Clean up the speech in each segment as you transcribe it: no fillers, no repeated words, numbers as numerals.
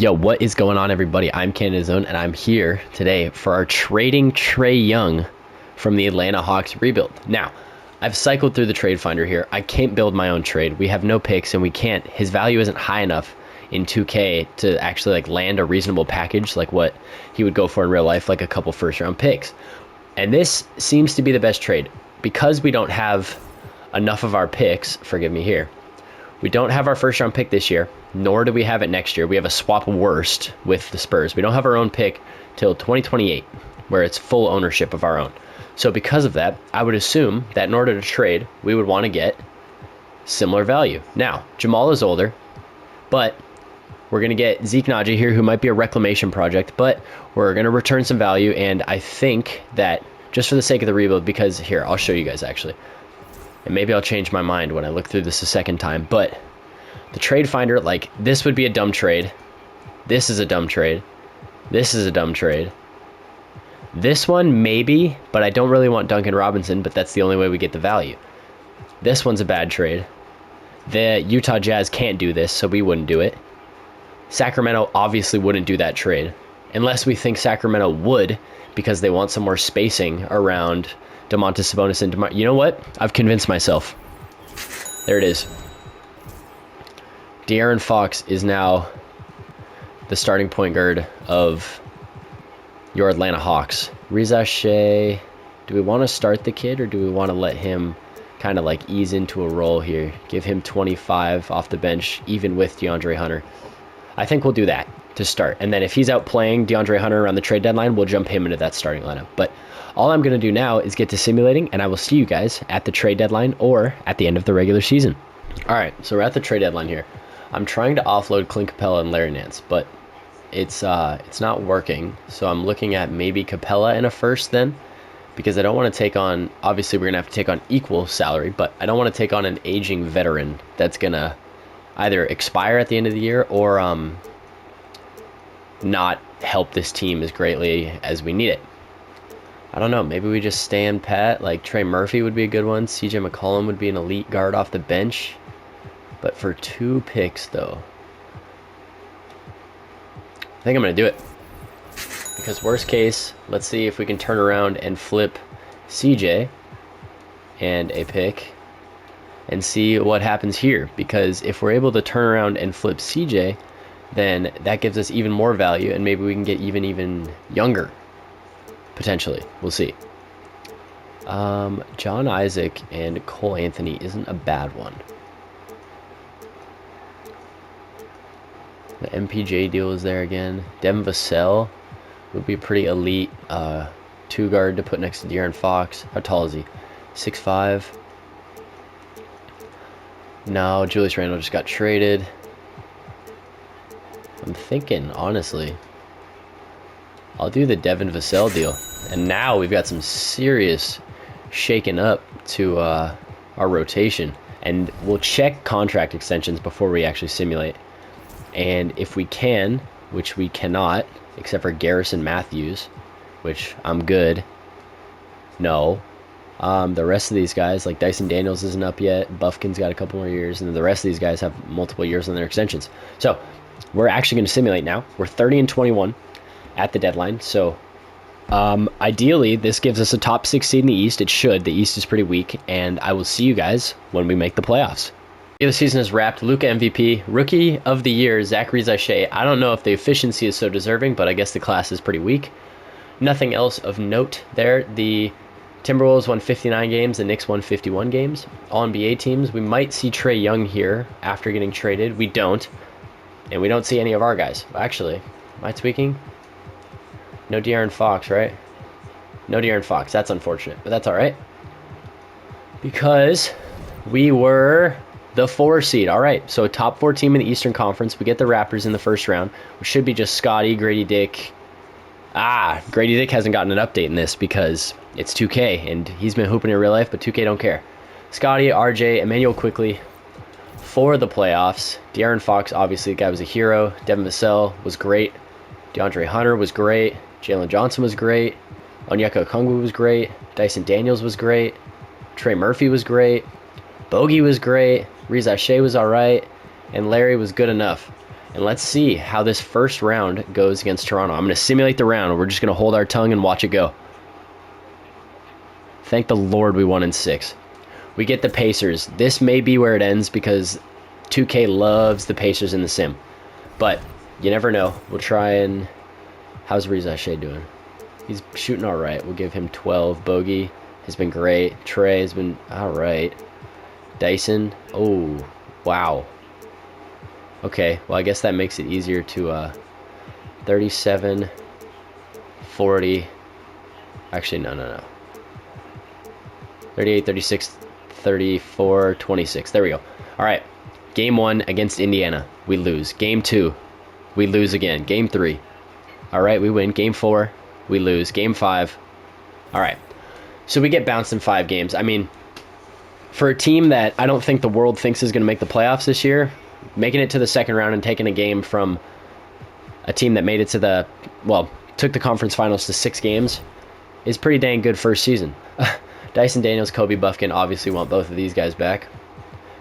Yo, what is going on, everybody? I'm Canada Zone, and I'm here today for our trading Trae Young from the Atlanta Hawks rebuild. Now, I've cycled through the trade finder here. I can't build my own trade. We have no picks, and we can't. His value isn't high enough in 2K to actually land a reasonable package like what he would go for in real life, like a couple first-round picks. And this seems to be the best trade because we don't have enough of our picks. Forgive me here. We don't have our first-round pick this year, nor do we have it next year. We have a swap worst with the Spurs. We don't have our own pick till 2028, where it's full ownership of our own. So because of that, I would assume that in order to trade, we would want to get similar value. Now, Jamal is older, but we're going to get Zeke Naji here, who might be a reclamation project, but we're going to return some value, and I think that just for the sake of the rebuild, because here, I'll show you guys actually. And maybe I'll change my mind when I look through this a second time. But the trade finder, like, this would be a dumb trade. This is a dumb trade. This is a dumb trade. This one, maybe, but I don't really want Duncan Robinson, but that's the only way we get the value. This one's a bad trade. The Utah Jazz can't do this, so we wouldn't do it. Sacramento obviously wouldn't do that trade, unless we think Sacramento would, because they want some more spacing around Domantas Sabonis and you know what? I've convinced myself. There it is. De'Aaron Fox is now the starting point guard of your Atlanta Hawks. Risacher, do we want to start the kid or do we want to let him kind of like ease into a role here? Give him 25 off the bench, even with DeAndre Hunter. I think we'll do that to start. And then if he's out playing DeAndre Hunter around the trade deadline, we'll jump him into that starting lineup. But all I'm going to do now is get to simulating, and I will see you guys at the trade deadline or at the end of the regular season. All right, so we're at the trade deadline here. I'm trying to offload Clint Capella and Larry Nance, but it's not working. So I'm looking at maybe Capella in a first then, because I don't want to take on, obviously we're going to have to take on equal salary, but I don't want to take on an aging veteran that's going to either expire at the end of the year or not help this team as greatly as we need it. I don't know, maybe we just stand pat, like Trey Murphy would be a good one. CJ McCollum would be an elite guard off the bench. But for 2 picks, though, I think I'm going to do it. Because worst case, let's see if we can turn around and flip CJ and a pick and see what happens here. Because if we're able to turn around and flip CJ, then that gives us even more value, and maybe we can get even younger. Potentially. We'll see. John Isaac and Cole Anthony isn't a bad one. The MPJ deal is there again. Devin Vassell would be a pretty elite 2-guard to put next to De'Aaron Fox. How tall is he? 6'5". No, Julius Randle just got traded. I'm thinking, honestly, I'll do the Devin Vassell deal. And now we've got some serious shaking up to our rotation. And we'll check contract extensions before we actually simulate. And if we can, which we cannot, except for Garrison Matthews, which I'm good. No. The rest of these guys, like Dyson Daniels isn't up yet. Buffkin's got a couple more years. And then the rest of these guys have multiple years on their extensions. So we're actually going to simulate now. We're 30-21 at the deadline. So ideally, this gives us a top 6 seed in the East. It should. The East is pretty weak. And I will see you guys when we make the playoffs. The season is wrapped. Luka MVP, Rookie of the Year, Zaccharie Risacher. I don't know if the efficiency is so deserving, but I guess the class is pretty weak. Nothing else of note there. The Timberwolves won 59 games. The Knicks won 51 games. All NBA teams. We might see Trae Young here after getting traded. We don't. And we don't see any of our guys. Actually, am I tweaking? No De'Aaron Fox, right? No De'Aaron Fox. That's unfortunate, but that's all right. Because we were the 4 seed. All right, so top 4 team in the Eastern Conference. We get the Raptors in the first round, which should be just Scotty, Grady Dick. Grady Dick hasn't gotten an update in this because it's 2K, and he's been hooping in real life, but 2K don't care. Scotty, RJ, Emmanuel Quickly for the playoffs. De'Aaron Fox, obviously, the guy was a hero. Devin Vassell was great. DeAndre Hunter was great. Jalen Johnson was great. Onyeka Okongwu was great. Dyson Daniels was great. Trey Murphy was great. Bogey was great. Risacher was all right. And Larry was good enough. And let's see how this first round goes against Toronto. I'm going to simulate the round. We're just going to hold our tongue and watch it go. Thank the Lord we won in 6. We get the Pacers. This may be where it ends because 2K loves the Pacers in the sim. But you never know. We'll try and... How's Risacher doing? He's shooting all right. We'll give him 12. Bogey has been great. Trae has been all right. Dyson. Oh, wow. Okay, well, I guess that makes it easier to 37, 40. Actually, no. 38, 36, 34, 26. There we go. All right. Game 1 against Indiana. We lose. Game 2. We lose again. Game 3. All right, we win. Game 4. We lose. Game 5. All right. So we get bounced in 5 games. I mean, for a team that I don't think the world thinks is going to make the playoffs this year, making it to the second round and taking a game from a team that made it to the, well, took the conference finals to 6 games is pretty dang good first season. Dyson Daniels, Kobe Buffkin, obviously want both of these guys back.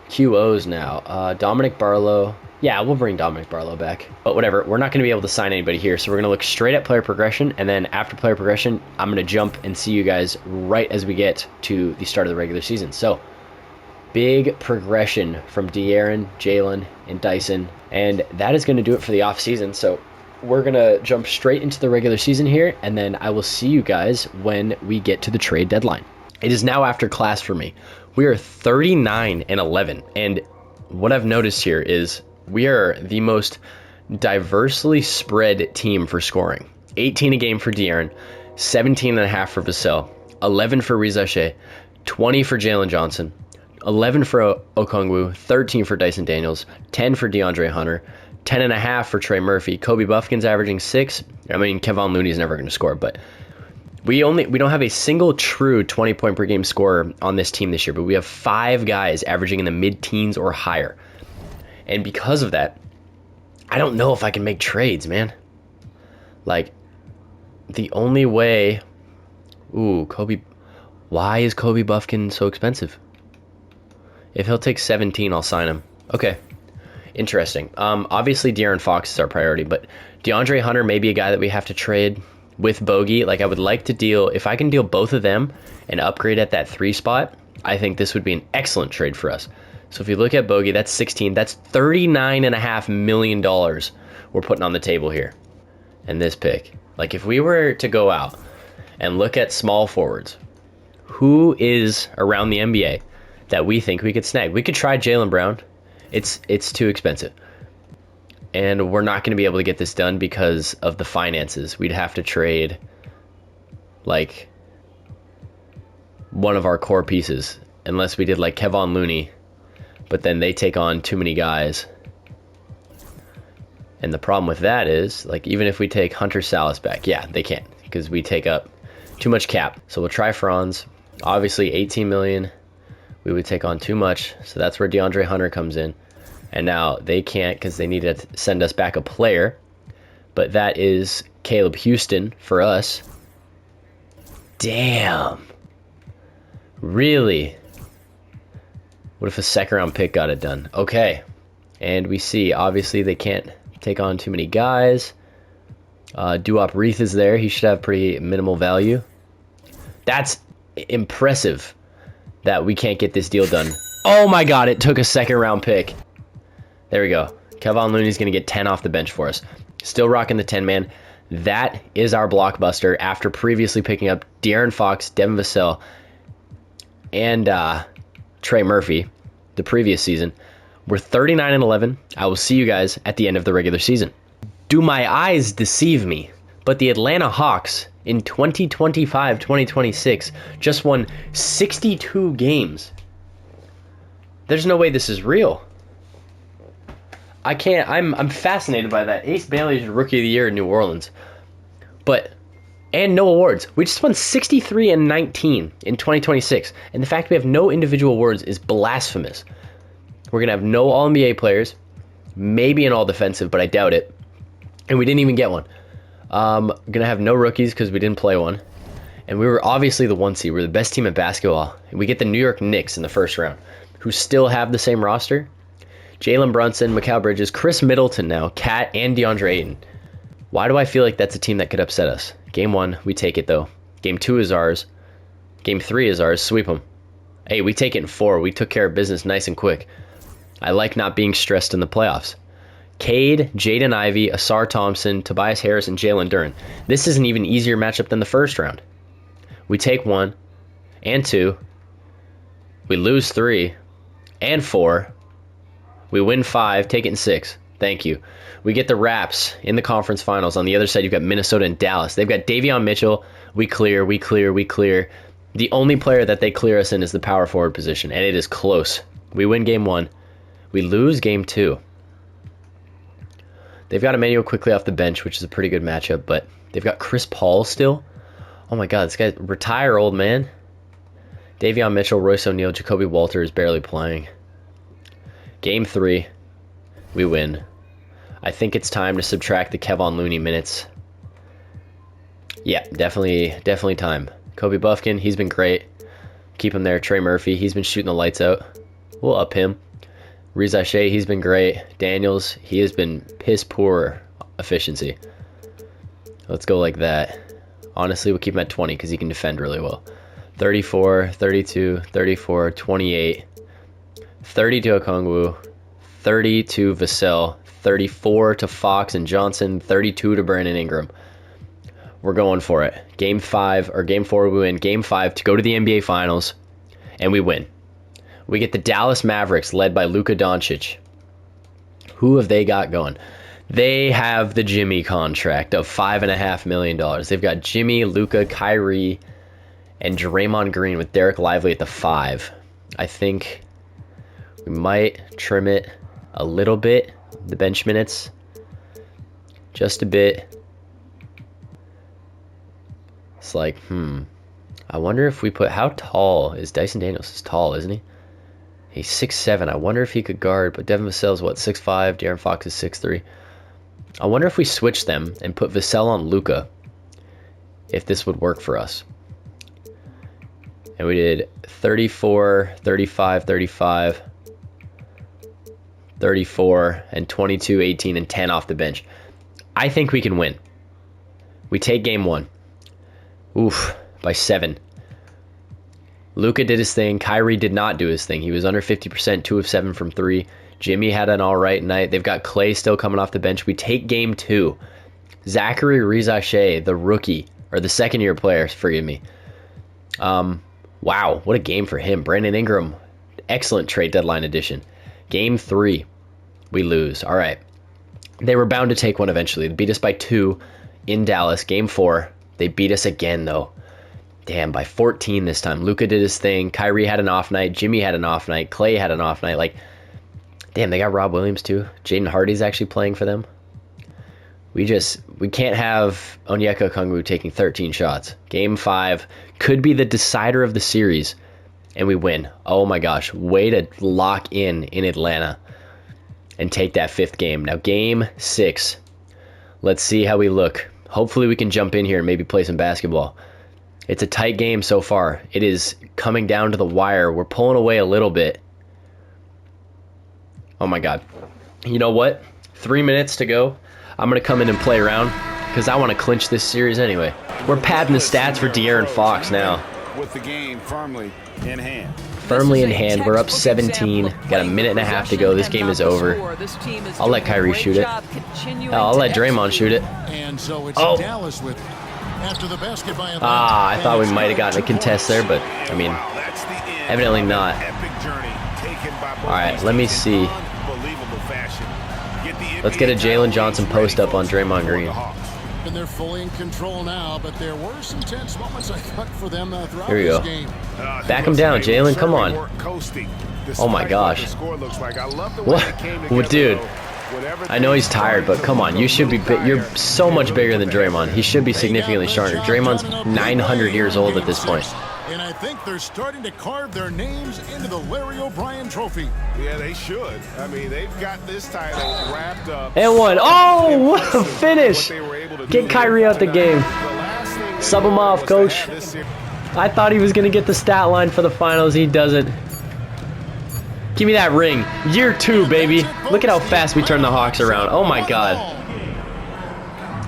QOs now. Dominic Barlow. Yeah, we'll bring Dominic Barlow back. But whatever, we're not going to be able to sign anybody here, so we're going to look straight at player progression, and then after player progression, I'm going to jump and see you guys right as we get to the start of the regular season. So, big progression from De'Aaron, Jalen, and Dyson, and that is going to do it for the offseason. So we're going to jump straight into the regular season here, and then I will see you guys when we get to the trade deadline. It is now after class for me. We are 39-11, and what I've noticed here is we are the most diversely spread team for scoring. 18 a game for De'Aaron, 17.5 for Vassell, 11 for Risacher, 20 for Jalen Johnson, 11 for Okongwu, 13 for Dyson Daniels, 10 for DeAndre Hunter, 10.5 for Trey Murphy. Kobe Buffkin's averaging 6. I mean, Kevon Looney's never going to score, but we don't have a single true 20-point per game scorer on this team this year, but we have 5 guys averaging in the mid-teens or higher. And because of that, I don't know if I can make trades, man. Like, the only way... Ooh, Kobe... Why is Kobe Buffkin so expensive? If he'll take 17, I'll sign him. Okay. Interesting. Obviously, De'Aaron Fox is our priority, but DeAndre Hunter may be a guy that we have to trade with Bogey. Like, I would like to deal... If I can deal both of them and upgrade at that 3 spot, I think this would be an excellent trade for us. So if you look at Bogey, that's 16. That's $39.5 million we're putting on the table here. And this pick. Like, if we were to go out and look at small forwards, who is around the NBA that we think we could snag? We could try Jaylen Brown. It's too expensive. And we're not going to be able to get this done because of the finances. We'd have to trade, like, one of our core pieces. Unless we did, like, Kevon Looney. But then they take on too many guys. And the problem with that is, like, even if we take Hunter Salas back, yeah, they can't. Because we take up too much cap. So we'll try Franz. Obviously, 18 million. We would take on too much. So that's where DeAndre Hunter comes in. And now they can't because they need to send us back a player. But that is Caleb Houston for us. Damn. Really? What if a second round pick got it done? Okay. And we see, obviously, they can't take on too many guys. Duop Reith is there. He should have pretty minimal value. That's impressive that we can't get this deal done. Oh my God, it took a second round pick. There we go. Kevon Looney's going to get 10 off the bench for us. Still rocking the 10-man. That is our blockbuster after previously picking up De'Aaron Fox, Devin Vassell, and Trey Murphy the previous season. We're 39-11. I will see you guys at the end of the regular season. Do my eyes deceive me? But the Atlanta Hawks in 2025-2026 just won 62 games. There's no way this is real. I can't. I'm fascinated by that. Ace Bailey's Rookie of the Year in New Orleans. And no awards. We just won 63-19 in 2026. And the fact we have no individual awards is blasphemous. We're going to have no All-NBA players. Maybe an All-Defensive, but I doubt it. And we didn't even get one. Going to have no rookies because we didn't play one. And we were obviously the 1 seed. We're the best team at basketball. And we get the New York Knicks in the first round, who still have the same roster. Jalen Brunson, Mikal Bridges, Chris Middleton now, Cat, and DeAndre Ayton. Why do I feel like that's a team that could upset us? Game 1, we take it though. Game 2 is ours. Game 3 is ours. Sweep them. Hey, we take it in 4. We took care of business nice and quick. I like not being stressed in the playoffs. Cade, Jaden Ivey, Asar Thompson, Tobias Harris, and Jalen Duren. This is an even easier matchup than the first round. We take 1 and 2. We lose 3 and 4. We win 5, take it in 6. Thank you. We get the Raps in the conference finals. On the other side, you've got Minnesota and Dallas. They've got Davion Mitchell. We clear. The only player that they clear us in is the power forward position, and it is close. We win game 1. We lose game 2. They've got Emmanuel quickly off the bench, which is a pretty good matchup, but they've got Chris Paul still. Oh my God, this guy, retire, old man. Davion Mitchell, Royce O'Neal, Jacoby Walter is barely playing. Game 3, we win. I think it's time to subtract the Kevon Looney minutes. Yeah, definitely time. Kobe Buffkin, he's been great. Keep him there. Trey Murphy, he's been shooting the lights out. We'll up him. Risacher, he's been great. Daniels, he has been piss poor efficiency. Let's go like that. Honestly, we'll keep him at 20 because he can defend really well. 34, 32, 34, 28, 30 to Okongwu, 30 to Vassell, 34 to Fox and Johnson, 32 to Brandon Ingram. We're going for it. Game 4 we win. Game 5 to go to the NBA Finals, and we win. We get the Dallas Mavericks led by Luka Doncic. Who have they got going? They have the Jimmy contract of $5.5 million. They've got Jimmy, Luka, Kyrie, and Draymond Green with Derek Lively at the 5. I think we might trim it a little bit, the bench minutes, just a bit. It's like, I wonder if we put, how tall is Dyson Daniels? He's tall, isn't he? He's 6'7". I wonder if he could guard, but Devin Vassell's what, 6'5"? De'Aaron Fox is 6'3". I wonder if we switch them and put Vassell on Luka, if this would work for us. And we did 34, 35, 35, 34, and 22, 18, and 10 off the bench. I think we can win. We take game 1. Oof, by 7. Luka did his thing. Kyrie did not do his thing. He was under 50%, 2 of 7 from 3. Jimmy had an all right night. They've got Clay still coming off the bench. We take game 2. Zaccharie Risacher, the rookie, or the second-year player, forgive me. Wow, what a game for him. Brandon Ingram, excellent trade deadline addition. Game 3, we lose. All right. They were bound to take one eventually. They beat us by 2 in Dallas. Game 4, they beat us again, though. Damn, by 14 this time. Luka did his thing. Kyrie had an off night. Jimmy had an off night. Clay had an off night. Like, damn, they got Rob Williams, too. Jaden Hardy's actually playing for them. We can't have Onyeka Okongwu taking 13 shots. Game 5 could be the decider of the series, and we win. Oh my gosh, way to lock in Atlanta and take that 5th game. Now game 6, let's see how we look. Hopefully we can jump in here and maybe play some basketball. It's a tight game so far. It is coming down to the wire. We're pulling away a little bit. Oh my God. You know what? 3 minutes to go. I'm going to come in and play around because I want to clinch this series anyway. We're padding the stats for De'Aaron Fox now. With the game firmly in hand. Firmly in hand. We're up 17. Got a minute and a half to go. This game is over. I'll let Kyrie shoot it. I'll let Draymond shoot it. Oh. I thought we might have gotten a contest there, but I mean, evidently not. All right, let me see. Let's get a Jalen Johnson post up on Draymond Green. And they're fully in control now, but there were some tense moments I thought for them throughout Here we go. this game. Back him down, Jalen. Come on. Oh my gosh. What? Well, dude, I know he's tired, but come on. You should be. You're so much bigger than Draymond. He should be significantly stronger. Draymond's 900 years old at this point. And I think they're starting to carve their names into the Larry O'Brien trophy. Yeah, they should. I mean, they've got this title wrapped up. And one. Oh, what a finish. Get Kyrie out the game. Sub him off, coach. I thought he was going to get the stat line for the finals. He doesn't. Give me that ring. Year 2, baby. Look at how fast we turn the Hawks around. Oh my god.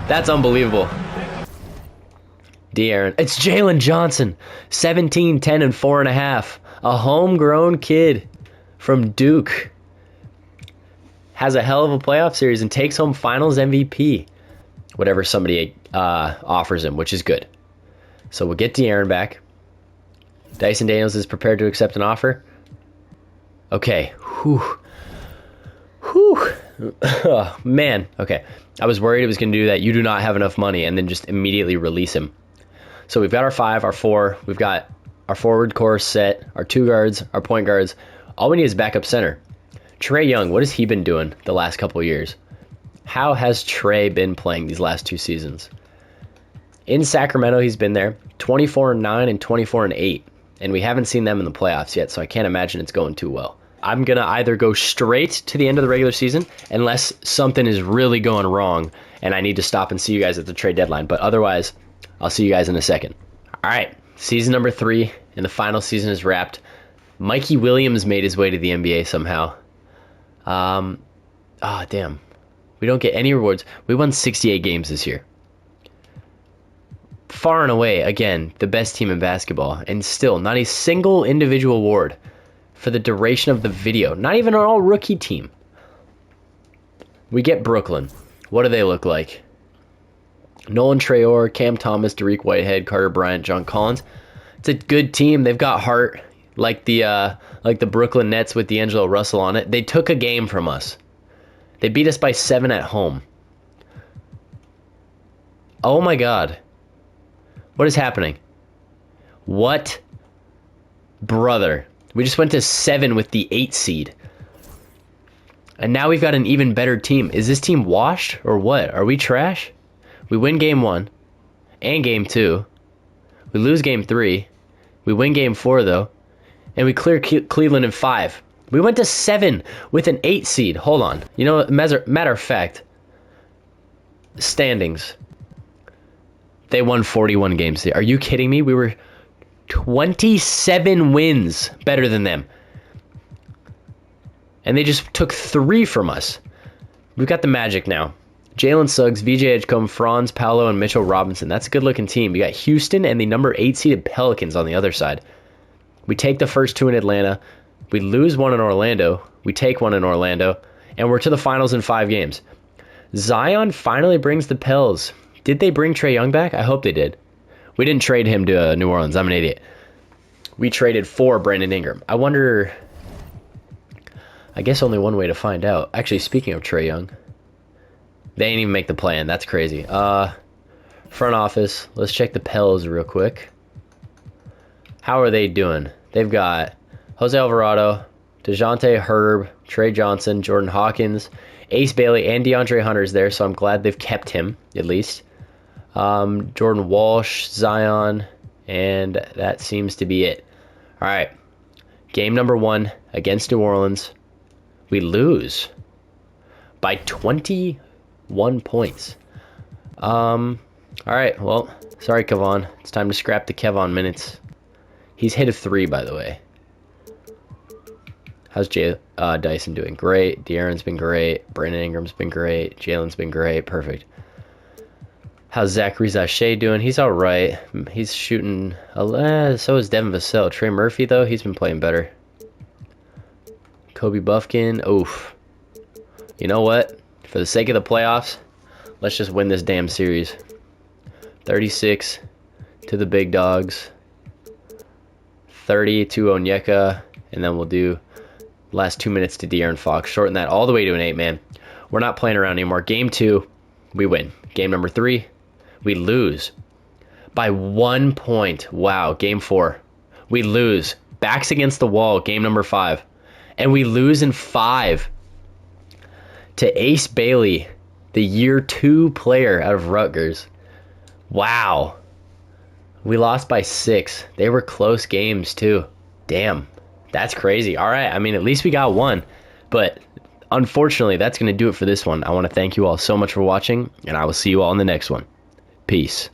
That's unbelievable. De'Aaron. It's Jalen Johnson. 17, 10, and 4.5. A homegrown kid from Duke. Has a hell of a playoff series and takes home finals MVP. Whatever somebody offers him, which is good. So we'll get De'Aaron back. Dyson Daniels is prepared to accept an offer. Okay. Whew. Oh, man. Okay. I was worried it was going to do that. You do not have enough money, and then just immediately release him. So we've got our 5, our 4. We've got our forward core set, our 2 guards, our point guards. All we need is backup center. Trae Young, what has he been doing the last couple of years? How has Trae been playing these last 2 seasons? In Sacramento, he's been there 24-9 and 24-8. And we haven't seen them in the playoffs yet, so I can't imagine it's going too well. I'm going to either go straight to the end of the regular season unless something is really going wrong and I need to stop and see you guys at the trade deadline. But otherwise, I'll see you guys in a second. All right, season number 3 and the final season is wrapped. Mikey Williams made his way to the NBA somehow. Damn. We don't get any rewards. We won 68 games this year. Far and away, again, the best team in basketball. And still, not a single individual award for the duration of the video. Not even an all-rookie team. We get Brooklyn. What do they look like? Nolan Traore, Cam Thomas, Dariq Whitehead, Carter Bryant, John Collins. It's a good team. They've got heart, like the Brooklyn Nets with D'Angelo Russell on it. They took a game from us. They beat us by 7 at home. Oh my god. What is happening? What? Brother. We just went to 7 with the 8 seed. And now we've got an even better team. Is this team washed or what? Are we trash? We win game 1 and game 2. We lose game 3. We win game 4 though. And we clear Cleveland in 5. We went to 7 with an 8 seed. Hold on. You know, matter of fact, standings. They won 41 games. Are you kidding me? We were 27 wins better than them. And they just took 3 from us. We've got the Magic now. Jalen Suggs, VJ Edgecombe, Franz, Paolo, and Mitchell Robinson. That's a good-looking team. We got Houston and the number 8-seeded Pelicans on the other side. We take the first 2 in Atlanta. We lose 1 in Orlando. We take 1 in Orlando. And we're to the finals in 5 games. Zion finally brings the Pels. Did they bring Trae Young back? I hope they did. We didn't trade him to New Orleans. I'm an idiot. We traded for Brandon Ingram. I wonder... I guess only one way to find out. Actually, speaking of Trae Young, they ain't even make the plan. That's crazy. Front office. Let's check the Pels real quick. How are they doing? They've got Jose Alvarado, DeJounte Herb, Trae Johnson, Jordan Hawkins, Ace Bailey, and DeAndre Hunter's there, so I'm glad they've kept him, at least. Jordan Walsh, Zion, and that seems to be it. All right. Game number 1 against New Orleans. We lose by 21 points. All right, well, sorry, Kevon. It's time to scrap the Kevon minutes. He's hit a 3, by the way. How's Dyson doing? Great. De'Aaron's been great. Brandon Ingram's been great. Jalen's been great. Perfect. How's Zaccharie Risacher doing? He's all right. He's shooting. So is Devin Vassell. Trey Murphy, though, he's been playing better. Kobe Buffkin. Oof. You know what? For the sake of the playoffs, let's just win this damn series. 36 to the big dogs. 30 to Onyeka. And then we'll do last 2 minutes to De'Aaron Fox. Shorten that all the way to an 8, man. We're not playing around anymore. Game 2, we win. Game number 3, we lose by 1 point. Wow. Game 4, we lose. Backs against the wall. Game number 5. And we lose in 5 to Ace Bailey, the year 2 player out of Rutgers. Wow. We lost by 6. They were close games, too. Damn. That's crazy. All right. I mean, at least we got 1. But unfortunately, that's going to do it for this one. I want to thank you all so much for watching, and I will see you all in the next one. Peace.